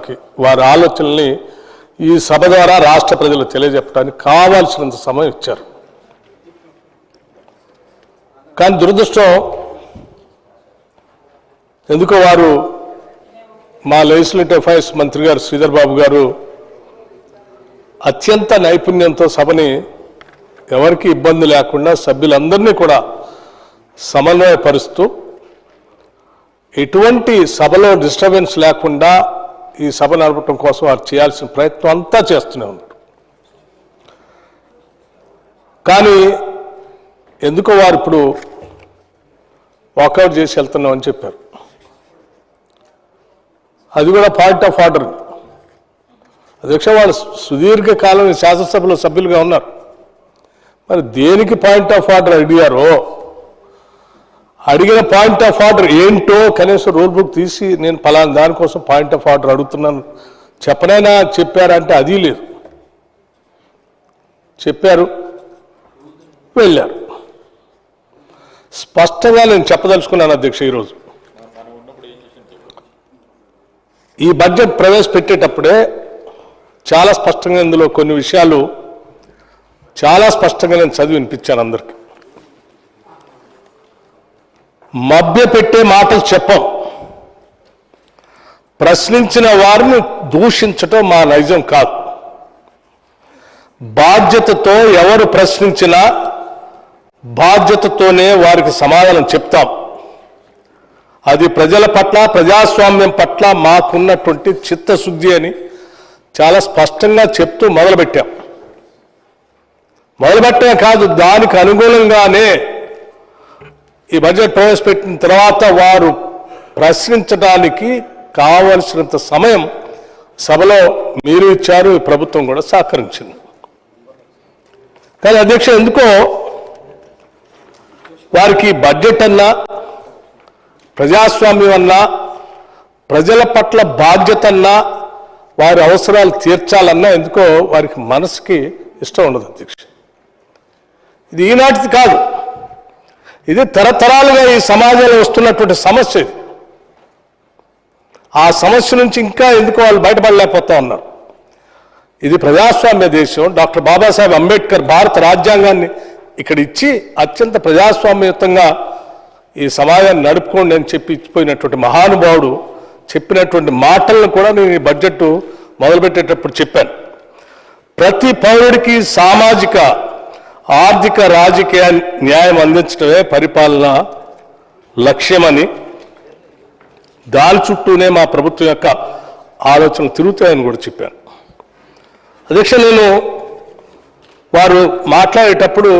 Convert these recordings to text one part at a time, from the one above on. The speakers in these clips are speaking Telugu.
తెలియజెప్పడానికి, వారి ఆలోచనల్ని ఈ సభ ద్వారా రాష్ట్ర ప్రజలకు తెలియజెప్పడానికి కావాల్సినంత సమయం ఇచ్చారు. కానీ దురదృష్టం ఎందుకో వారు మా లెజిస్లేటివ్ అఫైర్స్ మంత్రి గారు శ్రీధర్ బాబు గారు అత్యంత నైపుణ్యంతో సభని ఎవరికి ఇబ్బంది లేకుండా సభ్యులందరినీ కూడా సమన్వయపరుస్తూ ఎటువంటి సభలో డిస్టర్బెన్స్ లేకుండా ఈ సభ నడపడం కోసం వారు చేయాల్సిన ప్రయత్నం అంతా చేస్తూనే ఉన్నారు. కానీ ఎందుకో వారు ఇప్పుడు వాకౌట్ చేసి వెళ్తున్నామని చెప్పారు. అది కూడా పాయింట్ ఆఫ్ ఆర్డర్. అధ్యక్ష, వాళ్ళు సుదీర్ఘకాలం శాసనసభలో సభ్యులుగా ఉన్నారు. మరి దేనికి పాయింట్ ఆఫ్ ఆర్డర్ అడిగారో, అడిగిన పాయింట్ ఆఫ్ ఆర్డర్ ఏంటో కనీసం రూల్ బుక్ తీసి నేను ఫలానా దానికోసం పాయింట్ ఆఫ్ ఆర్డర్ అడుగుతున్నాను చెప్పనైనా చెప్పారంటే అది లేదు. చెప్పారు, వెళ్ళారు. స్పష్టంగా నేను చెప్పదలుచుకున్నాను అధ్యక్ష, ఈరోజు ఈ బడ్జెట్ ప్రవేశపెట్టేటప్పుడే చాలా స్పష్టంగా ఇందులో కొన్ని విషయాలు చాలా స్పష్టంగా నేను చదివి వినిపించాను అందరికీ. మభ్యపెట్టే మాటలు చెప్పం, ప్రశ్నించిన వారిని దూషించటం మా నైజం కాదు. బాధ్యతతో ఎవరు ప్రశ్నించినా బాధ్యతతోనే వారికి సమాధానం చెప్తాం. అది ప్రజల పట్ల, ప్రజాస్వామ్యం పట్ల మాకున్నటువంటి చిత్తశుద్ధి అని చాలా స్పష్టంగా చెప్తూ మొదలుపెట్టాం. మొదలుపెట్టమే కాదు, దానికి అనుగుణంగానే ఈ బడ్జెట్ ప్రవేశపెట్టిన తర్వాత వారు ప్రశ్నించడానికి కావలసినంత సమయం సభలో మీరు ఇచ్చారు, ఈ ప్రభుత్వం కూడా సహకరించింది. కానీ అధ్యక్ష, ఎందుకో వారికి బడ్జెట్ అన్నా, ప్రజాస్వామ్యం అన్నా, ప్రజల పట్ల బాధ్యత అన్నా, వారి అవసరాలు తీర్చాలన్నా ఎందుకో వారికి మనసుకి ఇష్టం ఉండదు అధ్యక్ష. ఇది ఈనాటిది కాదు, ఇది తరతరాలుగా ఈ సమాజంలో వస్తున్నటువంటి సమస్య. ఇది ఆ సమస్య నుంచి ఇంకా ఎందుకో వాళ్ళు బయటపడలేకపోతా ఉన్నారు. ఇది ప్రజాస్వామ్య దేశం. డాక్టర్ బాబాసాహెబ్ అంబేద్కర్ భారత రాజ్యాంగాన్ని ఇక్కడ ఇచ్చి అత్యంత ప్రజాస్వామ్యయుతంగా ఈ సమాజాన్ని నడుపుకోండి అని చెప్పి ఇచ్చిపోయినటువంటి మహానుభావుడు చెప్పినటువంటి మాటలను కూడా నేను ఈ బడ్జెట్ మొదలుపెట్టేటప్పుడు చెప్పాను. ప్రతి పౌరుడికి సామాజిక, ఆర్థిక, రాజకీయ న్యాయం అందించడమే పరిపాలన లక్ష్యమని, దాని చుట్టూనే మా ప్రభుత్వం యొక్క ఆలోచనలు తిరుగుతాయని కూడా చెప్పాను. అధ్యక్ష, నేను వారు మాట్లాడేటప్పుడు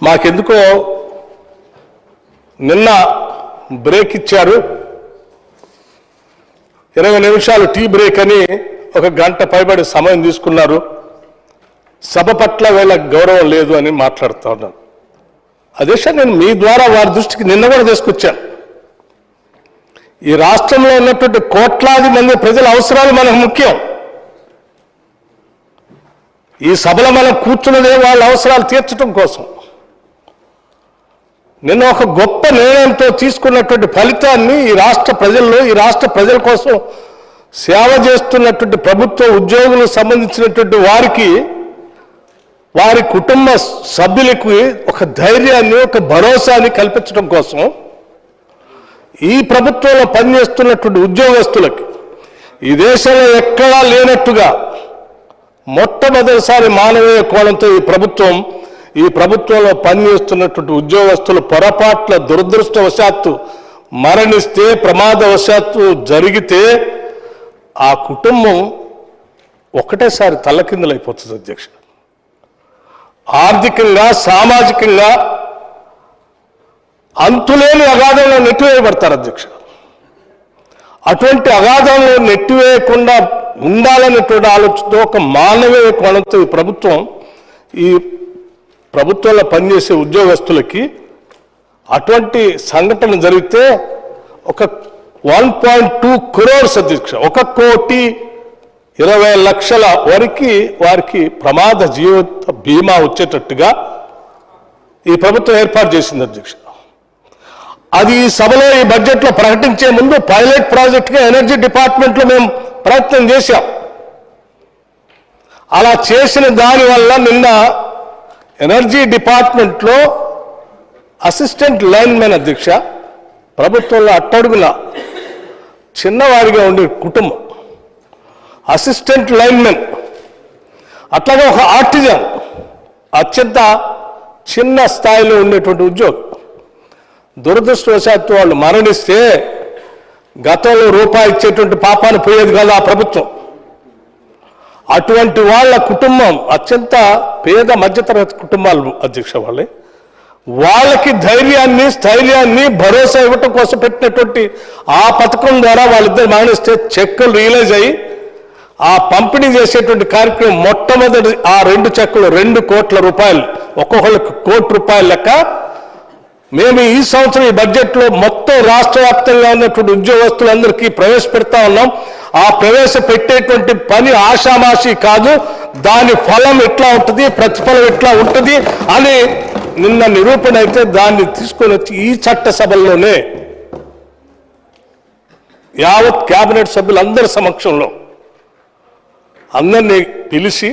మాకెందుకో నిన్న బ్రేక్ ఇచ్చారు, 20 నిమిషాలు టీ బ్రేక్ అని 1 గంట పైబడి సమయం తీసుకున్నారు, సభ పట్ల వీళ్ళ గౌరవం లేదు అని మాట్లాడుతూ ఉన్నాను. అదే సార్, నేను మీ ద్వారా వారి దృష్టికి నిన్న కూడా తీసుకొచ్చాను. ఈ రాష్ట్రంలో ఉన్నటువంటి కోట్లాది మంది ప్రజల అవసరాలు మనకు ముఖ్యం. ఈ సభలో మనం కూర్చున్నదే వాళ్ళ అవసరాలు తీర్చడం కోసం. నిన్న ఒక గొప్ప నిర్ణయంతో తీసుకున్నటువంటి ఫలితాన్ని ఈ రాష్ట్ర ప్రజల్లో, ఈ రాష్ట్ర ప్రజల కోసం సేవ చేస్తున్నటువంటి ప్రభుత్వ ఉద్యోగులకు సంబంధించినటువంటి వారికి, వారి కుటుంబ సభ్యులకు ఒక ధైర్యాన్ని, ఒక భరోసాని కల్పించడం కోసం ఈ ప్రభుత్వంలో పనిచేస్తున్నటువంటి ఉద్యోగస్తులకి ఈ దేశంలో ఎక్కడా లేనట్టుగా మొట్టమొదటిసారి మానవీయ కోణంతో ఈ ప్రభుత్వంలో పనిచేస్తున్నటువంటి ఉద్యోగస్తులు పొరపాట్ల దురదృష్టవశాత్తు మరణిస్తే, ప్రమాదవశాత్తు జరిగితే ఆ కుటుంబం ఒకటేసారి తల్లకిందులైపోతుంది అధ్యక్ష. ఆర్థికంగా, సామాజికంగా అంతులేని అగాధంలో నెట్టివేయబడతారు అధ్యక్ష. అటువంటి అగాధంలో నెట్టివేయకుండా ఉండాలనేటువంటి ఆలోచనతో ఒక మానవీయ కోణంతో ఈ ప్రభుత్వంలో పనిచేసే ఉద్యోగస్తులకి అటువంటి సంఘటన జరిగితే ఒక 1.2 crores అధ్యక్ష, 1,20,00,000 వరకు వారికి ప్రమాద జీవిత బీమా వచ్చేటట్టుగా ఈ ప్రభుత్వం ఏర్పాటు చేసింది అధ్యక్ష. అది ఈ సభలో ఈ బడ్జెట్లో ప్రకటించే ముందు పైలట్ ప్రాజెక్ట్గా ఎనర్జీ డిపార్ట్మెంట్లో మేము ప్రయత్నం చేశాం. అలా చేసిన దానివల్ల నిన్న ఎనర్జీ డిపార్ట్మెంట్లో అసిస్టెంట్ లైన్మెన్ అధ్యక్ష ప్రభుత్వంలో అట్టడుగున చిన్నవాడిగా ఉండే కుటుంబం అసిస్టెంట్ లైన్మెన్, అట్లాగే ఒక ఆర్టిజన్ అత్యంత చిన్న స్థాయిలో ఉండేటువంటి ఉద్యోగం. దురదృష్టవశాత్తు వాళ్ళు మరణిస్తే గతంలో రూపాయి ఇచ్చేటువంటి పాపాన్ని పోయేది కాదు ఆ ప్రభుత్వం. అటువంటి వాళ్ళ కుటుంబం అత్యంత పేద మధ్యతరగతి కుటుంబాలు అధ్యక్ష వాళ్ళకి ధైర్యాన్ని స్థైర్యాన్ని భరోసా ఇవ్వటం కోసం పెట్టినటువంటి ఆ పథకం ద్వారా వాళ్ళిద్దరు మరణిస్తే చెక్కులు రియలైజ్ అయ్యి ఆ పంపిణీ చేసేటువంటి కార్యక్రమం మొట్టమొదటి ఆ 2 చెక్కులు 2 కోట్ల రూపాయలు, ఒక్కొక్కరికి ₹1,00,00,000 లెక్క మేము ఈ సంవత్సరం ఈ బడ్జెట్లో మొత్తం రాష్ట్ర వ్యాప్తంగా ఉన్నటువంటి ఉద్యోగస్తులందరికీ ప్రవేశపెడతా ఉన్నాం. ఆ ప్రవేశపెట్టేటువంటి పని ఆషామాషి కాదు, దాని ఫలం ఎట్లా ఉంటుంది, ప్రతిఫలం ఎట్లా ఉంటుంది అని నిన్న నిరూపణ అయితే దాన్ని తీసుకొని వచ్చి ఈ చట్టసభల్లోనే యావత్ కేబినెట్ సభ్యులందరి సమక్షంలో అందరినీ పిలిచి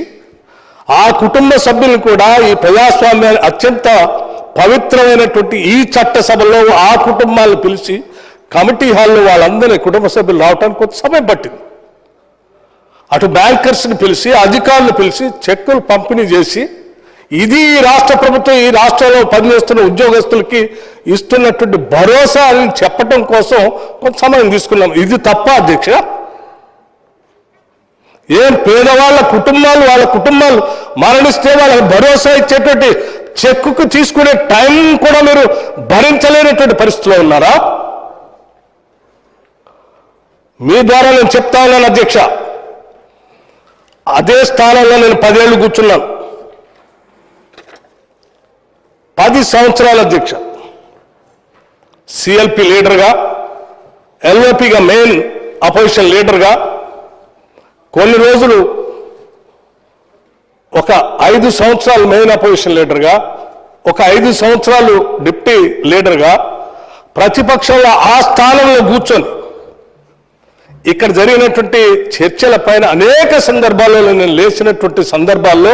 ఆ కుటుంబ సభ్యులు కూడా ఈ ప్రజాస్వామ్యాన్ని అత్యంత పవిత్రమైనటువంటి ఈ చట్టసభలో ఆ కుటుంబాలను పిలిచి కమిటీ హాల్లో వాళ్ళందరినీ కుటుంబ సభ్యులు రావడానికి కొంత సమయం పట్టింది. అటు బ్యాంకర్స్ని పిలిచి అధికారులు పిలిచి చెక్కులు పంపిణీ చేసి ఇది ఈ రాష్ట్ర ప్రభుత్వం ఈ రాష్ట్రంలో పనిచేస్తున్న ఉద్యోగస్తులకి ఇస్తున్నటువంటి భరోసా అని చెప్పడం కోసం కొంత సమయం తీసుకున్నాం. ఇది తప్ప అధ్యక్ష? ఏం పేదవాళ్ళ కుటుంబాలు వాళ్ళ కుటుంబాలు మరణిస్తే వాళ్ళకి భరోసా ఇచ్చేటువంటి చెక్కుకు తీసుకునే టైం కూడా మీరు భరించలేనటువంటి పరిస్థితిలో ఉన్నారా? మీ ద్వారా నేను చెప్తా ఉన్నాను అధ్యక్ష, అదే స్థానంలో నేను 10 ఏళ్ళు కూర్చున్నాను. 10 సంవత్సరాల అధ్యక్ష సిఎల్పి లీడర్గా, ఎల్ఓపిగా మెయిన్ అపోజిషన్ లీడర్గా, కొన్ని రోజులు ఒక 5 సంవత్సరాలు మెయిన్ అపోజిషన్ లీడర్గా, ఒక 5 సంవత్సరాలు డిప్యూటీ లీడర్గా ప్రతిపక్షంలో ఆ స్థానంలో కూర్చొని ఇక్కడ జరిగినటువంటి చర్చల పైన అనేక సందర్భాల్లో నేను లేచినటువంటి సందర్భాల్లో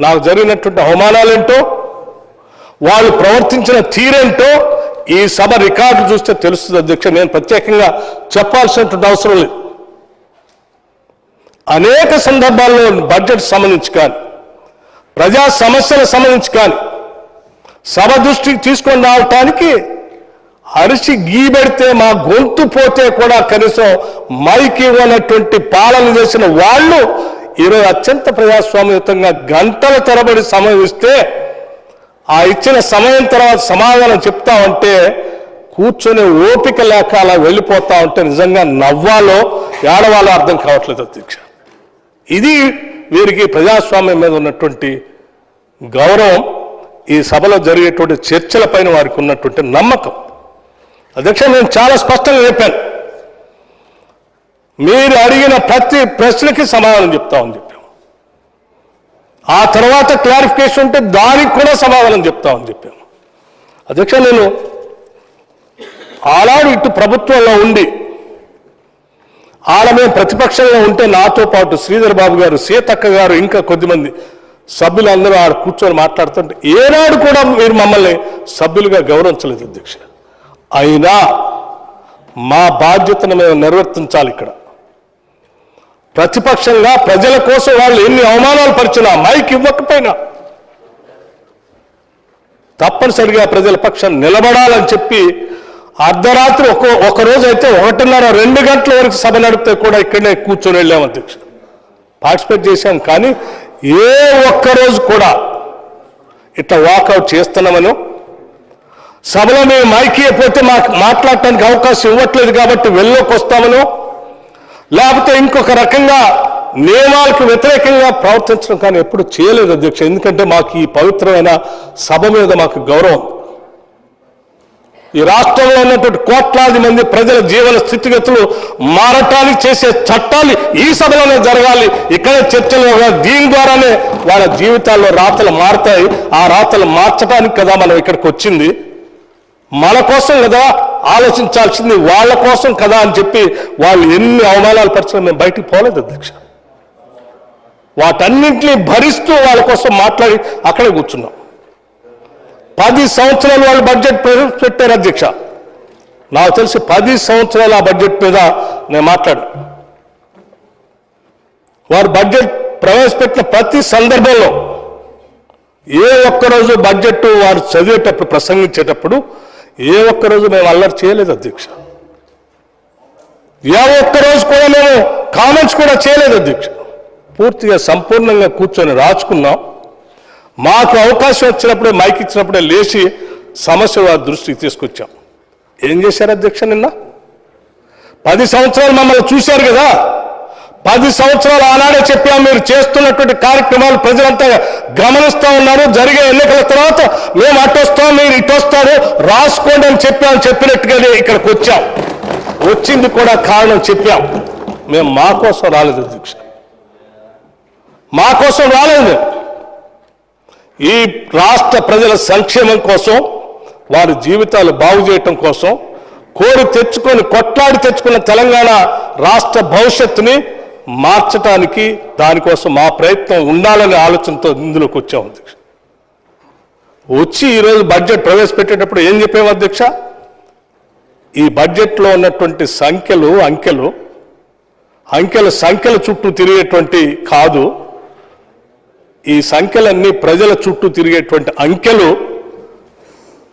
నాకు జరిగినటువంటి అవమానాలేంటో, వాళ్ళు ప్రవర్తించిన తీరేంటో ఈ సభ రికార్డు చూస్తే తెలుస్తుంది అధ్యక్ష. నేను ప్రత్యేకంగా చెప్పాల్సినటువంటి అవసరం లేదు. అనేక సందర్భాల్లో బడ్జెట్ సంబంధించి కానీ, ప్రజా సమస్యలకు సంబంధించి కానీ సభ దృష్టికి తీసుకొని రావటానికి అరిచి గీబెడితే మా గొంతు పోతే కూడా కనీసం మైకి ఇవ్వనటువంటి పాలన చేసిన వాళ్ళు ఈరోజు అత్యంత ప్రజాస్వామ్యయుతంగా గంటల తరబడి సమయం ఇస్తే ఆ ఇచ్చిన సమయం తర్వాత సమాధానం చెప్తా ఉంటే కూర్చొని ఓపిక లేక అలా వెళ్ళిపోతా ఉంటే నిజంగా నవ్వాలో ఏడవాలో అర్థం కావట్లేదు అధ్యక్ష. ఇది వీరికి ప్రజాస్వామ్యం మీద ఉన్నటువంటి గౌరవం, ఈ సభలో జరిగేటువంటి చర్చల పైన వారికి ఉన్నటువంటి నమ్మకం. అధ్యక్ష, నేను చాలా స్పష్టంగా చెప్పాను, మీరు అడిగిన ప్రతి ప్రశ్నకి సమాధానం చెప్తామని చెప్పాము. ఆ తర్వాత క్లారిఫికేషన్ ఉంటే దానికి కూడా సమాధానం చెప్తామని చెప్పాము. అధ్యక్ష, నేను ఆనాడు ఇటు ప్రభుత్వంలో ఉండి మేము ప్రతిపక్షంలో ఉంటే నాతో పాటు శ్రీధర్ బాబు గారు, సీతక్క గారు, ఇంకా కొద్దిమంది సభ్యులందరూ ఆడ కూర్చొని మాట్లాడుతుంటే ఏనాడు కూడా మీరు మమ్మల్ని సభ్యులుగా గౌరవించలేదు అధ్యక్ష. అయినా మా బాధ్యతను మేము నిర్వర్తించాలి. ఇక్కడ ప్రతిపక్షంగా ప్రజల కోసం వాళ్ళు ఎన్ని అవమానాలు పరిచినా, మైక్ ఇవ్వకపోయినా తప్పనిసరిగా ప్రజల పక్షాన్ని నిలబడాలని చెప్పి అర్ధరాత్రి ఒక రోజు అయితే 1:30-2 గంటల వరకు సభ నడిపితే కూడా ఇక్కడనే కూర్చొని వెళ్ళాం అధ్యక్ష. పార్టిసిపేట్ చేశాం. కానీ ఏ ఒక్కరోజు కూడా ఇట్లా వాకౌట్ చేస్తున్నామనో, సభలో మేము మైక్ ఇవ్వకపోతే మాకు మాట్లాడటానికి అవకాశం ఇవ్వట్లేదు కాబట్టి వెళ్ళలోకి వస్తామనో, లేకపోతే ఇంకొక రకంగా నియమాలకు వ్యతిరేకంగా ప్రవర్తించడం కానీ ఎప్పుడు చేయలేదు అధ్యక్ష. ఎందుకంటే మాకు ఈ పవిత్రమైన సభ మీద మాకు గౌరవం. ఈ రాష్ట్రంలో ఉన్నటువంటి కోట్లాది మంది ప్రజల జీవన స్థితిగతులు మారటానికి చేసే చట్టాలు ఈ సభలోనే జరగాలి, ఇక్కడే చర్చలు, దీని ద్వారానే వాళ్ళ జీవితాల్లో రాతలు మారుతాయి. ఆ రాతలు మార్చడానికి కదా మనం ఇక్కడికి వచ్చింది. మన కోసం కదా ఆలోచించాల్సింది, వాళ్ళ కోసం కదా అని చెప్పి వాళ్ళు ఎన్ని అవమానాలు పరిచినా మేము బయటికి పోలేదు అధ్యక్ష. వాటన్నింటినీ భరిస్తూ వాళ్ళ కోసం మాట్లాడి అక్కడే కూర్చున్నాం. 10 సంవత్సరాలు వాళ్ళు బడ్జెట్ ప్రవేశపెట్టారు అధ్యక్ష. నాకు తెలిసి 10 సంవత్సరాల ఆ బడ్జెట్ మీద నేను మాట్లాడాను. వారు బడ్జెట్ ప్రవేశపెట్టిన ప్రతి సందర్భంలో ఏ ఒక్కరోజు బడ్జెట్ వారు చదివేటప్పుడు ప్రసంగించేటప్పుడు ఏ ఒక్కరోజు మేము అల్లరి చేయలేదు అధ్యక్ష. ఏ ఒక్కరోజు కూడా మేము కామెంట్స్ కూడా చేయలేదు అధ్యక్ష. పూర్తిగా సంపూర్ణంగా కూర్చొని రాచుకున్నాం. మాకు అవకాశం వచ్చినప్పుడే, మైక్ ఇచ్చినప్పుడే లేచి సమస్య వారి దృష్టికి తీసుకొచ్చాం. ఏం చేశారు అధ్యక్ష? నిన్న 10 సంవత్సరాలు మమ్మల్ని చూశారు కదా. 10 సంవత్సరాలు ఆనాడే చెప్పాం, మీరు చేస్తున్నటువంటి కార్యక్రమాలు ప్రజలంతా గమనిస్తూ ఉన్నారు. జరిగే ఎన్నికల తర్వాత మేము అటు వస్తాం, మీరు ఇటు వస్తారు, రాసుకోండి అని చెప్పినట్టుగానే ఇక్కడికి వచ్చాం. వచ్చింది కూడా కారణం చెప్పాం. మేము మా కోసం రాలేదు అధ్యక్ష, మా కోసం రాలేదు. ఈ రాష్ట్ర ప్రజల సంక్షేమం కోసం, వారి జీవితాలు బాగు చేయటం కోసం కోరి తెచ్చుకొని కొట్లాడి తెచ్చుకున్న తెలంగాణ రాష్ట్ర భవిష్యత్తుని మార్చడానికి, దానికోసం మా ప్రయత్నం ఉండాలనే ఆలోచనతో ఇందులోకి వచ్చాం అధ్యక్ష. వచ్చి ఈరోజు బడ్జెట్ ప్రవేశపెట్టేటప్పుడు ఏం చెప్పాము అధ్యక్ష? ఈ బడ్జెట్లో ఉన్నటువంటి సంఖ్యల చుట్టూ తిరిగేటువంటి కాదు, ఈ సంఖ్యలన్నీ ప్రజల చుట్టూ తిరిగేటువంటి అంకెలు,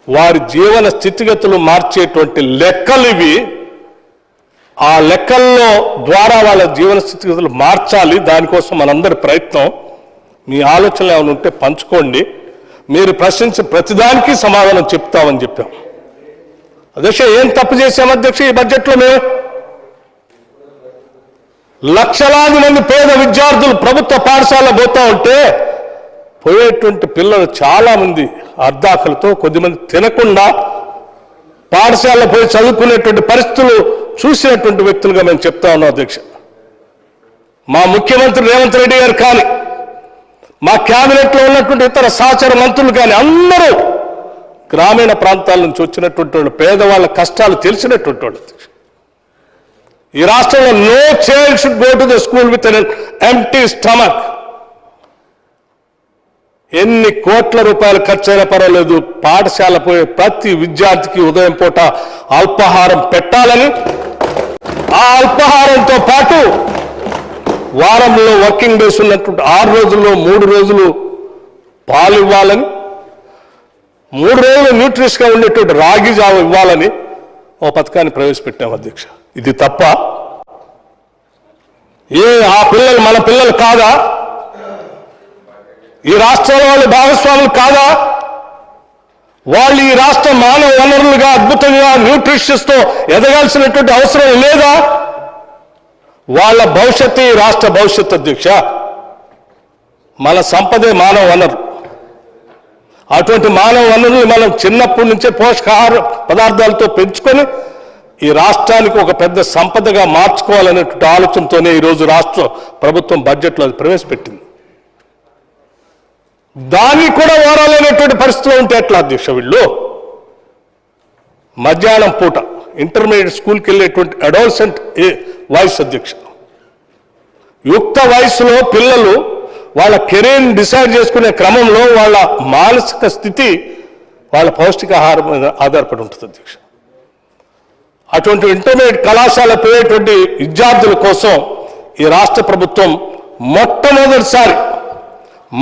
వారి జీవన స్థితిగతులు మార్చేటువంటి లెక్కలు ఇవి. ఆ లెక్కల్లో ద్వారా వాళ్ళ జీవన స్థితిగతులు మార్చాలి. దానికోసం మనందరి ప్రయత్నం. మీ ఆలోచనలు ఏమైనా ఉంటే పంచుకోండి. మీరు ప్రశ్నించే ప్రతిదానికి సమాధానం చెప్తామని చెప్పాం అధ్యక్ష. ఏం తప్పు చేశాం అధ్యక్ష ఈ బడ్జెట్లో? మేము లక్షలాది మంది పేద విద్యార్థులు ప్రభుత్వ పాఠశాల పోతా ఉంటే, పోయేటువంటి పిల్లలు చాలా మంది అర్ధాకలతో, కొద్దిమంది తినకుండా పాఠశాలలో పోయి చదువుకునేటువంటి పరిస్థితులు చూసినటువంటి వ్యక్తులుగా మేము చెప్తా ఉన్నాం అధ్యక్ష. మా ముఖ్యమంత్రి రేవంత్ రెడ్డి గారు కానీ, మా క్యాబినెట్లో ఉన్నటువంటి ఇతర సహచర మంత్రులు కానీ అందరూ గ్రామీణ ప్రాంతాల నుంచి వచ్చినటువంటి వాళ్ళు, పేదవాళ్ళ కష్టాలు తెలిసినటువంటి వాళ్ళు అధ్యక్ష. ఈ రాష్ట్రంలో no child should go to the school with an empty stomach. ఎన్ని కోట్ల రూపాయలు ఖర్చైనా పర్వాలేదు, పాఠశాల పోయే ప్రతి విద్యార్థికి ఉదయం పూట అల్పాహారం పెట్టాలని, ఆ అల్పాహారంతో పాటు వారంలో వర్కింగ్ డేస్ ఉన్నటువంటి 6 రోజుల్లో 3 రోజులు పాలు ఇవ్వాలని, 3 రోజులు న్యూట్రిషన్గా ఉండేటువంటి రాగి జావ ఇవ్వాలని ఓ పథకాన్ని ప్రవేశపెట్టాం అధ్యక్ష. ఇది తప్ప? ఆ పిల్లలు మన పిల్లలు కాదా? ఈ రాష్ట్రంలో వాళ్ళు భాగస్వాములు కాదా? వాళ్ళు ఈ రాష్ట్ర మానవ వనరులుగా అద్భుతంగా న్యూట్రిషన్స్తో ఎదగాల్సినటువంటి అవసరం లేదా? వాళ్ళ భవిష్యత్తు ఈ రాష్ట్ర భవిష్యత్తు అధ్యక్ష. మన సంపదే మానవ వనరు. అటువంటి మానవ వనరులు మనం చిన్నప్పటి నుంచే పోషకాహార పదార్థాలతో పెంచుకొని ఈ రాష్ట్రానికి ఒక పెద్ద సంపదగా మార్చుకోవాలనేటువంటి ఆలోచనతోనే ఈరోజు రాష్ట్ర ప్రభుత్వం బడ్జెట్లో అది ప్రవేశపెట్టింది. దాన్ని కూడా ఓరాలనేటువంటి పరిస్థితిలో ఉంటే ఎట్లా అధ్యక్ష? వీళ్ళు మధ్యాహ్నం పూట ఇంటర్మీడియట్ స్కూల్కి వెళ్ళేటువంటి అడోల్సెంట్ వయసు అధ్యక్ష, యుక్త వయసులో పిల్లలు వాళ్ళ కెరీర్ని డిసైడ్ చేసుకునే క్రమంలో వాళ్ళ మానసిక స్థితి వాళ్ళ పౌష్టికాహారం మీద ఆధారపడి ఉంటుంది అధ్యక్ష. అటువంటి ఇంటర్మీడియట్ కళాశాల పోయేటువంటి విద్యార్థుల కోసం ఈ రాష్ట్ర ప్రభుత్వం మొట్టమొదటిసారి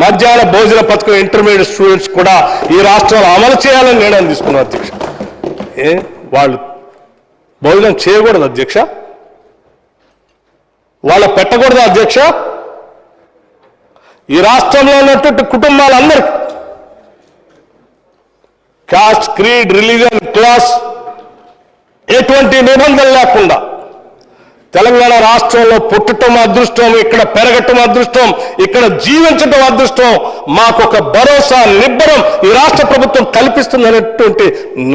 మధ్యాహ్న భోజన పథకం ఇంటర్మీడియట్ స్టూడెంట్స్ కూడా ఈ రాష్ట్రంలో అమలు చేయాలని నిర్ణయం తీసుకున్నారు అధ్యక్ష. వాళ్ళు భోజనం చేయకూడదు అధ్యక్ష? వాళ్ళ పెట్టకూడదు అధ్యక్ష? ఈ రాష్ట్రంలో ఉన్నటువంటి కుటుంబాలందరికీ కాస్ట్, క్రీడ్, రిలీజన్, క్లాస్ ఎటువంటి నిబంధన లేకుండా తెలంగాణ రాష్ట్రంలో పుట్టడం అదృష్టం, ఇక్కడ పెరగటం అదృష్టం, ఇక్కడ జీవించడం అదృష్టం, మాకు ఒక భరోసా, నిబ్బరం ఈ రాష్ట్ర ప్రభుత్వం కల్పిస్తుందనేటువంటి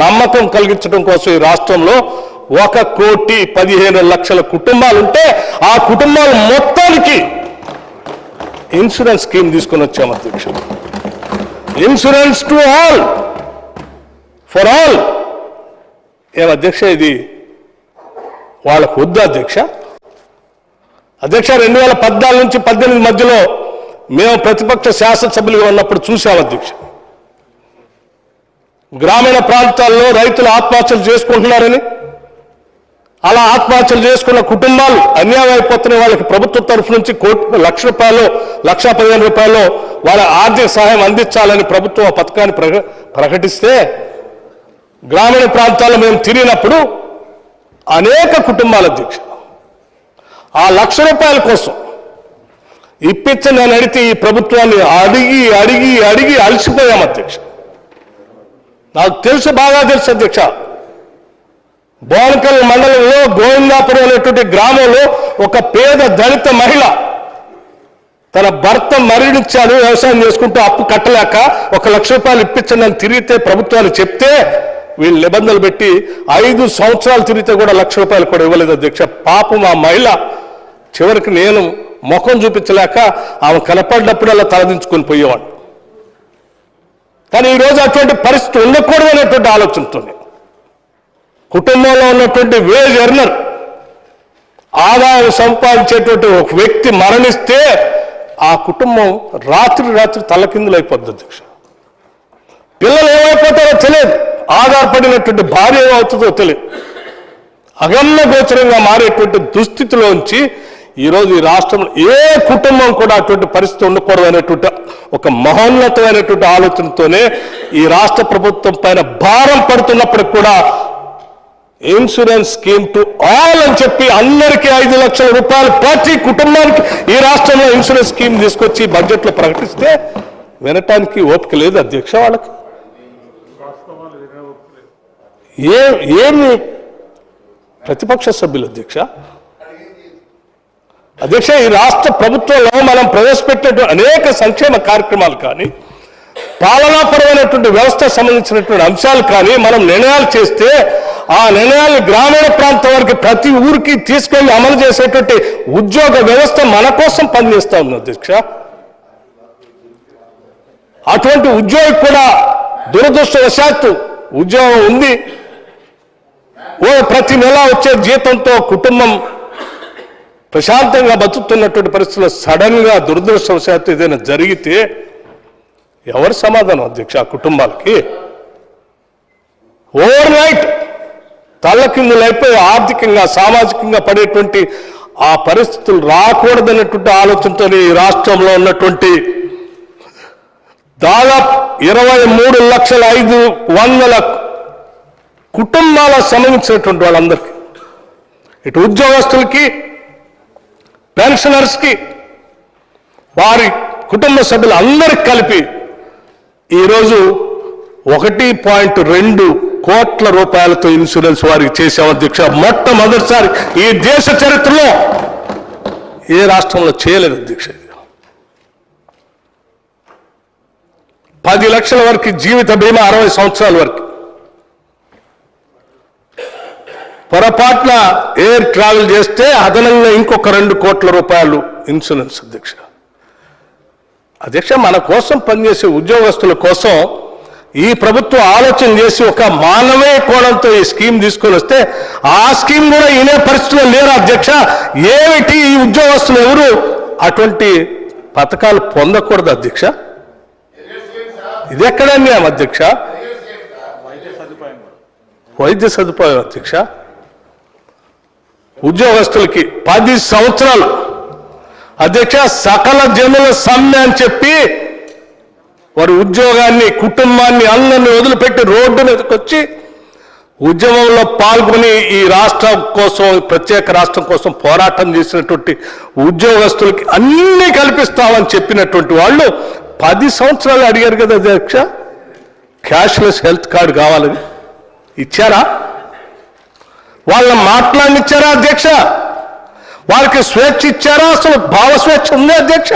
నమ్మకం కలిగించడం కోసం ఈ రాష్ట్రంలో 1,15,00,000 కుటుంబాలు ఉంటే ఆ కుటుంబాలు మొత్తానికి ఇన్సూరెన్స్ స్కీమ్ తీసుకొని వచ్చాము అధ్యక్ష. Insurance to all, for all, ఏం అధ్యక్ష, ఇది వాళ్ళకు వద్దు అధ్యక్ష. అధ్యక్ష 2014 నుంచి 18 మధ్యలో మేము ప్రతిపక్ష శాసనసభ్యులుగా ఉన్నప్పుడు చూసాం అధ్యక్ష, గ్రామీణ ప్రాంతాల్లో రైతులు ఆత్మహత్యలు చేసుకుంటున్నారని, అలా ఆత్మహత్యలు చేసుకున్న కుటుంబాలు అన్యాయం అయిపోతున్న వాళ్ళకి ప్రభుత్వం తరఫు నుంచి ₹1,00,000 ₹1,15,000 వాళ్ళ ఆర్థిక సహాయం అందించాలని ప్రభుత్వం ఆ పథకాన్ని ప్రకటిస్తే గ్రామీణ ప్రాంతాల్లో మేము తిరిగినప్పుడు అనేక కుటుంబాల అధ్యక్ష ఆ ₹1,00,000 కోసం ఇప్పించని అని అడిగితే ఈ ప్రభుత్వాన్ని అడిగి అడిగి అడిగి అలసిపోయాం అధ్యక్ష. నాకు తెలుసు, బాగా తెలుసు అధ్యక్ష. బోనకల్ మండలంలో గోవిందాపురం అనేటువంటి గ్రామంలో ఒక పేద దళిత మహిళ తన భర్త మరణించాడు, వ్యవసాయం చేసుకుంటూ అప్పు కట్టలేక ₹1,00,000 ఇప్పించండి అని తిరిగితే ప్రభుత్వాన్ని చెప్తే వీళ్ళు నిబంధనలు పెట్టి 5 సంవత్సరాలు తిరిగితే కూడా ₹1,00,000 కూడా ఇవ్వలేదు అధ్యక్ష. పాపం ఆ మహిళ చివరికి నేను ముఖం చూపించలేక ఆమె కనపడినప్పుడల్లా తలదించుకొని పోయేవాడు. కానీ ఈరోజు అటువంటి పరిస్థితి ఉండకూడదు అనేటువంటి ఆలోచనతో కుటుంబంలో ఉన్నటువంటి వేజ్ ఎర్నర్, ఆదాయం సంపాదించేటువంటి ఒక వ్యక్తి మరణిస్తే ఆ కుటుంబం రాత్రి తలకిందులు అయిపోద్ది అధ్యక్ష. పిల్లలు ఏమైపోతారో తెలియదు, ఆధారపడినటువంటి భార్య ఏమవుతుందో తెలియదు. అగమ్య గోచరంగా మారేటువంటి దుస్థితిలోంచి ఈరోజు ఈ రాష్ట్రంలో ఏ కుటుంబం కూడా అటువంటి పరిస్థితి ఉండకూడదు అనేటువంటి ఒక మహోన్నతమైనటువంటి ఆలోచనతోనే ఈ రాష్ట్ర ప్రభుత్వం పైన భారం పడుతున్నప్పటికి కూడా ఇన్సూరెన్స్ స్కీమ్ టు ఆల్ అని చెప్పి అందరికీ ₹5,00,000 ప్రతి కుటుంబానికి ఈ రాష్ట్రంలో ఇన్సూరెన్స్ స్కీమ్ తీసుకొచ్చి బడ్జెట్లో ప్రకటిస్తే వినటానికి ఓపిక లేదు అధ్యక్ష. వాళ్ళకి ఏమి ప్రతిపక్ష సభ్యులు అధ్యక్ష. ఈ రాష్ట్ర ప్రభుత్వంలో మనం ప్రవేశపెట్టినటువంటి అనేక సంక్షేమ కార్యక్రమాలు కానీ, పాలనాపరమైనటువంటి వ్యవస్థకు సంబంధించినటువంటి అంశాలు కానీ మనం నిర్ణయాలు చేస్తే ఆ నిర్ణయాలు గ్రామీణ ప్రాంతం వరకు ప్రతి ఊరికి తీసుకెళ్లి అమలు చేసేటువంటి ఉద్యోగ వ్యవస్థ మన కోసం పనిచేస్తా ఉంది అధ్యక్ష. అటువంటి ఉద్యోగి కూడా దురదృష్టవశాత్తు ఉద్యోగం ఉంది, ప్రతి నెల వచ్చే జీతంతో కుటుంబం ప్రశాంతంగా బతుకుతున్నటువంటి పరిస్థితుల్లో సడన్ గా దురదృష్టవశాత్తు ఏదైనా జరిగితే ఎవరు సమాధానం అధ్యక్ష? ఆ కుటుంబాలకి ఓవర్ నైట్ తల్లకిందులైపోయి ఆర్థికంగా సామాజికంగా పడేటువంటి ఆ పరిస్థితులు రాకూడదనేటువంటి ఆలోచనతో ఈ రాష్ట్రంలో ఉన్నటువంటి దాదాపు 23,05,000 కుటుంబాలకు సంబంధించినటువంటి వాళ్ళందరికీ, ఇటు ఉద్యోగస్తులకి, పెన్షనర్స్కి, వారి కుటుంబ సభ్యులందరికీ కలిపి ఈరోజు 1.2 కోట్ల రూపాయలతో ఇన్సూరెన్స్ వారికి చేశాం అధ్యక్ష. మొట్టమొదటిసారి ఈ దేశ చరిత్రలో ఏ రాష్ట్రంలో చేయలేదు అధ్యక్ష. 10 లక్షల వరకు జీవిత బీమా, 60 సంవత్సరాల వరకు. పొరపాటున ఎయిర్ ట్రావెల్ చేస్తే అదనంగా ఇంకొక 2 కోట్ల రూపాయలు ఇన్సూరెన్స్ అధ్యక్ష. మన కోసం పనిచేసే ఉద్యోగస్తుల కోసం ఈ ప్రభుత్వం ఆలోచన చేసి ఒక మానవీయ కోణంతో ఈ స్కీమ్ తీసుకొని వస్తే ఆ స్కీమ్ కూడా ఇనే పరిస్థితిలో లేరు అధ్యక్ష. ఏమిటి ఈ ఉద్యోగస్తులు ఎవరు అటువంటి పథకాలు పొందకూడదు అధ్యక్ష? ఇది ఎక్కడ అన్యాయం అధ్యక్ష? వైద్య సదుపాయం అధ్యక్ష. ఉద్యోగస్తులకి 10 సంవత్సరాలు అధ్యక్ష సకల జనుల సమ్మె అని చెప్పి వారి ఉద్యోగాన్ని, కుటుంబాన్ని, అందరినీ వదిలిపెట్టి రోడ్డు మీదకి వచ్చి ఉద్యమంలో పాల్గొని ఈ రాష్ట్రం కోసం, ప్రత్యేక రాష్ట్రం కోసం పోరాటం చేసినటువంటి ఉద్యోగస్తులకి అన్నీ కల్పిస్తామని చెప్పినటువంటి వాళ్ళు 10 సంవత్సరాలు అడిగారు కదా అధ్యక్ష, క్యాష్లెస్ హెల్త్ కార్డు కావాలని. ఇచ్చారా? వాళ్ళని మాట్లాడినిచ్చారా అధ్యక్ష? వారికి స్వేచ్ఛ ఇచ్చారా? అసలు భావ స్వేచ్ఛ ఉంది అధ్యక్ష?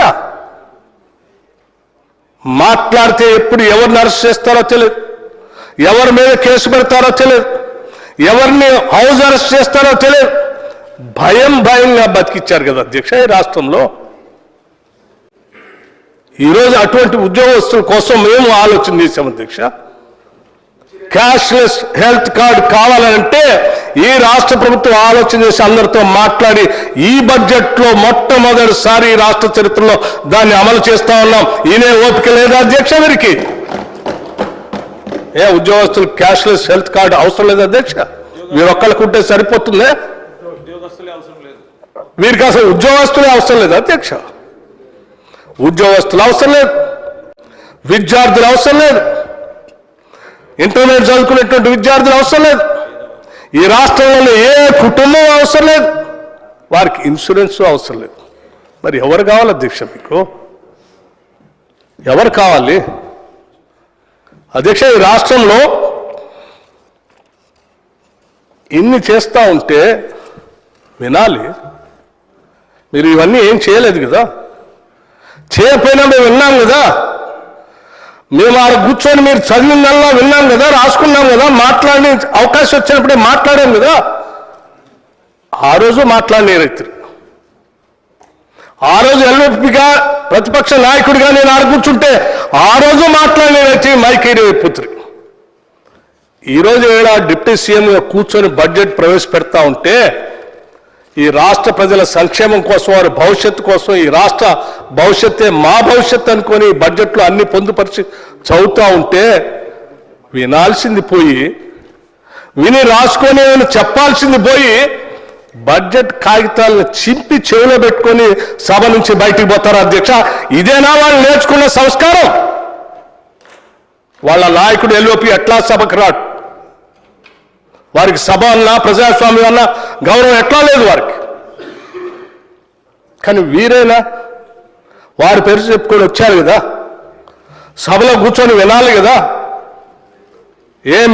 మాట్లాడితే ఎప్పుడు ఎవరిని అరెస్ట్ చేస్తారో తెలియదు, ఎవరి మీద కేసు పెడతారో తెలియదు, ఎవరిని హౌస్ అరెస్ట్ చేస్తారో తెలియదు. భయంగా బతికిచ్చారు కదా అధ్యక్ష ఈ రాష్ట్రంలో. ఈరోజు అటువంటి ఉద్యోగస్తుల కోసం మేము ఆలోచన చేశాం అధ్యక్ష. క్యాష్లెస్ హెల్త్ కార్డు కావాలంటే ఈ రాష్ట్ర ప్రభుత్వం ఆలోచన చేసి అందరితో మాట్లాడి ఈ బడ్జెట్లో మొట్టమొదటిసారి ఈ రాష్ట్ర చరిత్రలో దాన్ని అమలు చేస్తా ఉన్నాం. ఈయనే ఓపిక లేదా అధ్యక్ష వీరికి? ఉద్యోగస్తులు క్యాష్లెస్ హెల్త్ కార్డు అవసరం లేదు అధ్యక్ష? మీరు ఒక్కళ్ళకుంటే సరిపోతుందే? వీరికి అసలు ఉద్యోగస్తులే అవసరం లేదు అధ్యక్ష. ఉద్యోగస్తులు అవసరం లేదు, విద్యార్థులు అవసరం లేదు, ఇంటర్మీడియట్ చదువుకునేటువంటి విద్యార్థులు అవసరం లేదు, ఈ రాష్ట్రంలో ఏ కుటుంబం అవసరం లేదు, వారికి ఇన్సూరెన్స్ అవసరం లేదు. మరి ఎవరు కావాలి అధ్యక్ష? మీకు ఎవరు కావాలి అధ్యక్ష? ఈ రాష్ట్రంలో ఇన్ని చేస్తూ ఉంటే వినాలి. మీరు ఇవన్నీ ఏం చేయలేదు కదా, చేయకపోయినా మేము విన్నాం కదా, మేము ఆడ కూర్చొని మీరు చదివిందల్లా విన్నాం కదా, రాసుకున్నాం కదా, మాట్లాడే అవకాశం వచ్చినప్పుడే మాట్లాడాం కదా. ఆ రోజు మాట్లాడిన రైతులు, ఆ రోజు ఎల్లుపిగా ప్రతిపక్ష నాయకుడిగా నేను ఆడ కూర్చుంటే ఆ రోజు మాట్లాడిన రైతు మైకేరి పుత్రి. ఈరోజు ఏడా డిప్యూటీ సీఎంగా కూర్చొని బడ్జెట్ ప్రవేశపెడతా ఉంటే ఈ రాష్ట్ర ప్రజల సంక్షేమం కోసం, వారి భవిష్యత్తు కోసం, ఈ రాష్ట్ర భవిష్యత్తే మా భవిష్యత్తు అనుకొని బడ్జెట్లో అన్ని పొందుపరిచి చదువుతూ ఉంటే వినాల్సింది పోయి, విని రాసుకొని చెప్పాల్సింది పోయి, బడ్జెట్ కాగితాలను చింపి చెవిలో పెట్టుకొని సభ నుంచి బయటికి పోతారు అధ్యక్ష. ఇదేనా వాళ్ళు నేర్చుకున్న సంస్కారం? వాళ్ళ నాయకుడు ఎల్ఓపి ఎట్లా సభకు రాడు, వారికి సభ అన్నా ప్రజాస్వామ్యం అన్నా గౌరవం ఎట్లా లేదు వారికి. కానీ వీరైనా వారి పేరు చెప్పుకొని వచ్చారు కదా, సభలో కూర్చొని వినాలి కదా.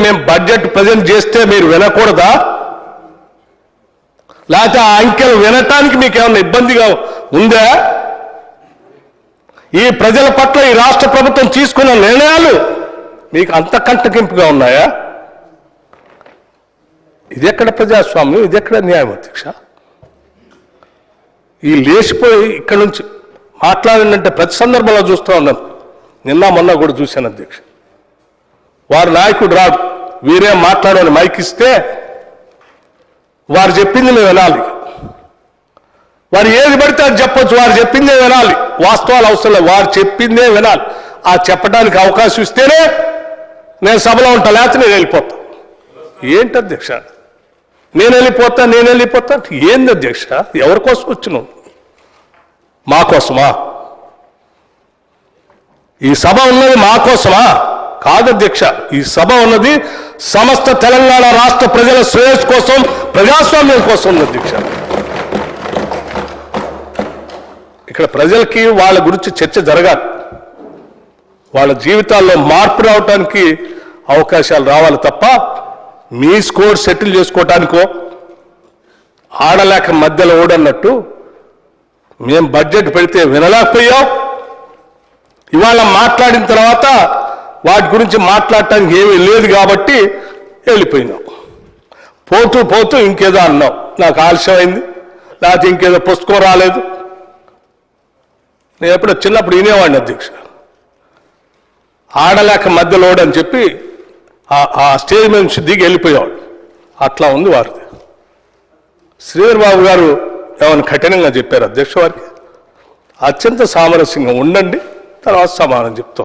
మేము బడ్జెట్ ప్రజెంట్ చేస్తే మీరు వినకూడదా? లేకపోతే ఆ అంకెలు వినటానికి మీకు ఏమైనా ఇబ్బందిగా ఉందా? ఈ ప్రజల పట్ల ఈ రాష్ట్ర ప్రభుత్వం తీసుకున్న నిర్ణయాలు మీకు అంత కంటకింపుగా ఉన్నాయా? ఇది ఎక్కడ ప్రజాస్వామ్యం, ఇది ఎక్కడ న్యాయం అధ్యక్ష? ఈ లేచిపోయి ఇక్కడ నుంచి మాట్లాడిందంటే ప్రతి సందర్భంలో చూస్తూ ఉన్నాను. నిన్న మొన్న కూడా చూశాను అధ్యక్ష. వారి నాయకుడు రాడు, వీరే మాట్లాడని మైక్ ఇస్తే వారు చెప్పింది మేము వినాలి. వారు ఏది పడితే అది చెప్పొచ్చు, వారు చెప్పిందే వినాలి. వాస్తవాలు అవసరం లేదు, వారు చెప్పిందే వినాలి. ఆ చెప్పడానికి అవకాశం ఇస్తేనే నేను సభలో ఉంటా, లేకపోతే నేను వెళ్ళిపోతా. ఏంటి అధ్యక్ష నేను వెళ్ళిపోతా ఏంది అధ్యక్ష? ఎవరి కోసం వచ్చినావు? మా కోసమా? ఈ సభ ఉన్నది మా కోసమా? కాదు అధ్యక్ష, ఈ సభ ఉన్నది సమస్త తెలంగాణ రాష్ట్ర ప్రజల శ్రేయస్సు కోసం, ప్రజాస్వామ్యం కోసం ఉంది అధ్యక్ష. ఇక్కడ ప్రజలకి వాళ్ళ గురించి చర్చ జరగాలి, వాళ్ళ జీవితాల్లో మార్పు రావడానికి అవకాశాలు రావాలి తప్ప మీ స్కోర్ సెటిల్ చేసుకోవటానికో, ఆడలేక మధ్యలో ఓడన్నట్టు మేము బడ్జెట్ పెడితే వినలేకపోయాం. ఇవాళ మాట్లాడిన తర్వాత వాటి గురించి మాట్లాడటానికి ఏమీ లేదు కాబట్టి వెళ్ళిపోయినాం. పోతూ ఇంకేదో అన్నాం, నాకు ఆలస్యమైంది, లేకపోతే ఇంకేదో పుస్తకం రాలేదు. నేను ఎప్పుడో చిన్నప్పుడు వినేవాడిని అధ్యక్ష, ఆడలేక మధ్యలోడు అని చెప్పి ఆ స్టేజ్ మీద నుంచి దిగి వెళ్ళిపోయేవాడు. అట్లా ఉంది వారిది. శ్రీధర్ బాబు గారు ఏమైనా కఠినంగా చెప్పారు అధ్యక్ష వారికి? అత్యంత సామరస్యంగా ఉండండి, తర్వాత సమాధానం చెప్తాం.